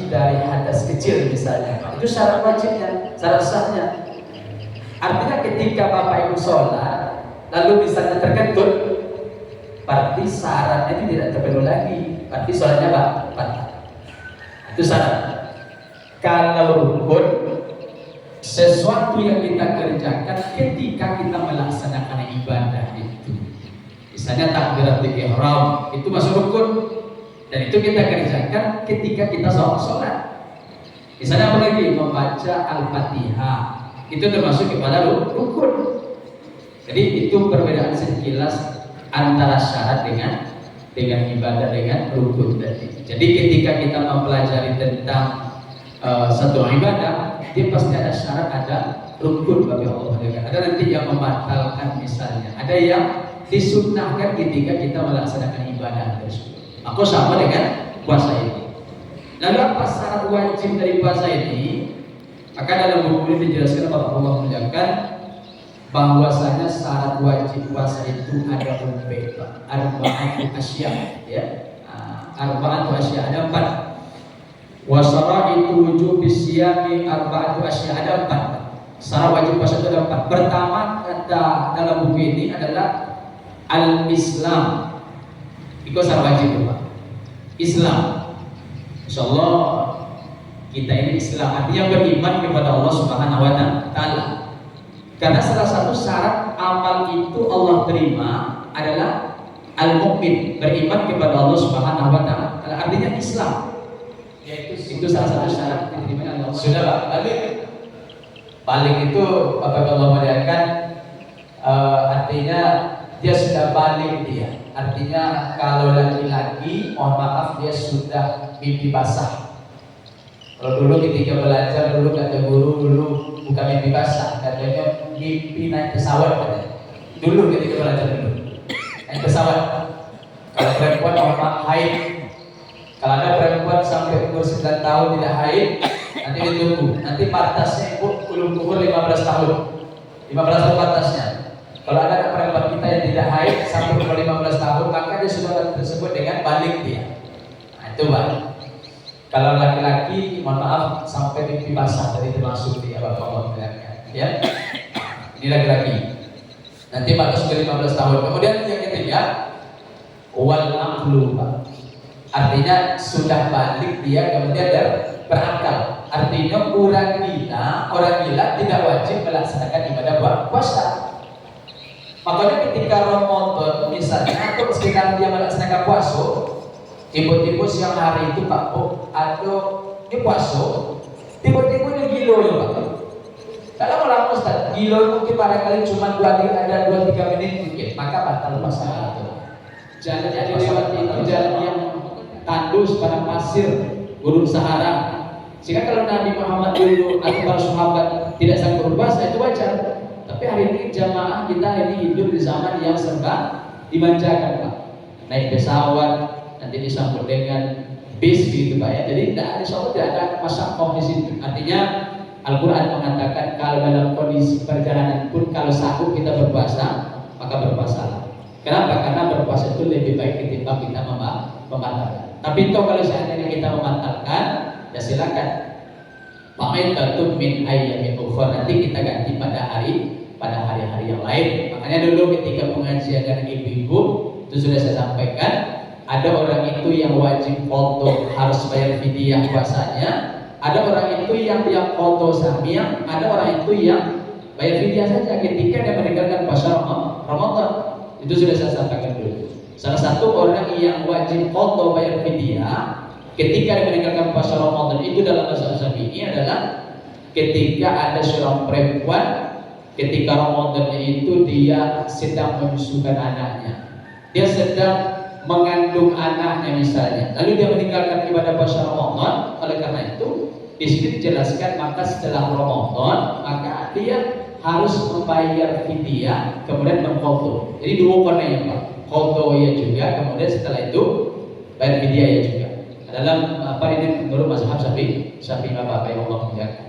dari hadas kecil misalnya, itu syarat wajibnya, syarat sahnya. Artinya ketika Bapak Ibu sholat lalu misalnya terkentut, berarti syaratnya itu tidak terpenuhi lagi, berarti sholatnya batal. Itu syarat. Kalau rukun, sesuatu yang kita kerjakan ketika kita melaksanakan ibadah itu, misalnya takbiratul ihram, itu masuk rukun, dan itu kita kerjakan ketika kita sholat. Misalnya apalagi membaca Al-Fatihah, itu termasuk kepada rukun. Jadi itu perbedaan sekilas antara syarat dengan ibadah dengan rukun tadi. Jadi ketika kita mempelajari tentang satu ibadah, dia pasti ada syarat, ada rukun bagi Allah. Ada nanti yang membatalkan misalnya, ada yang disunnahkan ketika kita melaksanakan ibadah tersebut. Maka sama dengan puasa ini. Lalu apa syarat wajib dari puasa ini? Maka dalam buku ini dijelaskan oleh Allah menjelaskan bahwasanya syarat wajib puasa itu ada arba'atu asya, ya. Arba'atu asya, ada 4. Wa syara'itu wujubis siyami arba'atu asya, ada 4. Syarat wajib puasa itu ada 4. Pertama kata dalam buku ini adalah al-Islam. Itu syarat wajib, Pak. Islam. Insyaallah kita ini Islam, artinya beriman kepada Allah Subhanahu wa taala. Karena salah satu syarat amal itu Allah terima adalah al-mukmin, beriman kepada Allah Subhanahu wa taala. Artinya Islam. Itu salah satu syarat diterima oleh Allah. Sudah, Pak. Balik itu Bapak Allah muliakan, artinya dia sudah balik dia. Artinya kalau laki-laki, mohon maaf, dia sudah mimpi basah. Kalau dulu ketika belajar dulu kata guru dulu bukan mimpi basah, katanya mimpi naik pesawat katanya. Dulu ketika belajar dulu naik pesawat. Kalau perempuan mohon maaf haid. Kalau ada perempuan sampai umur 9 tahun tidak haid, nanti ditunggu. Nanti batasnya belum umur 15 tahun. 15 tahun batasnya. Kalau ada perempuan kita yang tidak haid sampai umur 15 tahun, maka dia sudah tersebut dengan balik dia. Nah, itu balik. Kalau laki-laki, mohon maaf, sampai mimpi basah dari termasuk dia Bapak Allah ya. Ini laki-laki. Nanti batas sudah 15 tahun. Kemudian yang ketiga, wal aqlu, Pak. Artinya sudah balik dia, kemudian dia berakal. Artinya orang gila tidak wajib melaksanakan ibadah puasa. Makanya ketika Ramadan misalnya atau sekitar dia melaksanakan puasa, tiba-tiba siang hari itu Pak Bu, aduh ini puasa, tiba-tiba dia gilo ya Pak. Kalau lama Ustaz, gilo mungkin barangkali cuma 2-3 menit mungkin, maka batal puasa itu. Jangan jadi lewat itu jalan yang tandus pada pasir Gurun Sahara. Sehingga kalau Nabi Muhammad dulu atau para sahabat tidak sanggup berpuasa itu wajar. Tapi hari ini jamaah kita ini hidup di zaman yang serba dimanjakan Pak. Naik pesawat, nanti disambut dengan bis gitu Pak ya. Jadi tidak ada masalah di situ. Artinya Al-Quran mengatakan kalau dalam kondisi perjalanan pun kalau sanggup kita berpuasa, maka berpuasalah. Kenapa? Karena berpuasa itu lebih baik ketimbang kita membatalkan. Tapi toh kalau seandainya kita membatalkan, ya silakan. Fa'iddatun min ayyamin ukhra, nanti kita ganti pada hari-hari yang lain. Makanya dulu ketika pengajian dengan ibu-ibu itu sudah saya sampaikan, ada orang itu yang wajib foto harus bayar fidyah puasanya, ada orang itu yang foto sambiang, ada orang itu yang bayar fidyah saja ketika dia meninggalkan puasa Ramadan. Itu sudah saya sampaikan dulu. Salah satu orang yang wajib foto bayar fidyah ketika dia meninggalkan puasa Ramadan itu dalam mazhab Syafi'i adalah ketika ada seorang perempuan ketika Ramadannya itu dia sedang menyusukan anaknya, dia sedang mengandung anaknya misalnya, lalu dia meninggalkan ibadah puasa Ramadan. Oleh karena itu di sini dijelaskan maka setelah Ramadan maka dia harus membayar fidyah kemudian mengfoto. Jadi dua warnanya Pak, foto ya juga, kemudian setelah itu bayar fidyah ya juga. Dalam apa ini menurut mazhab Syafi'i Bapak yang Allah muliakan.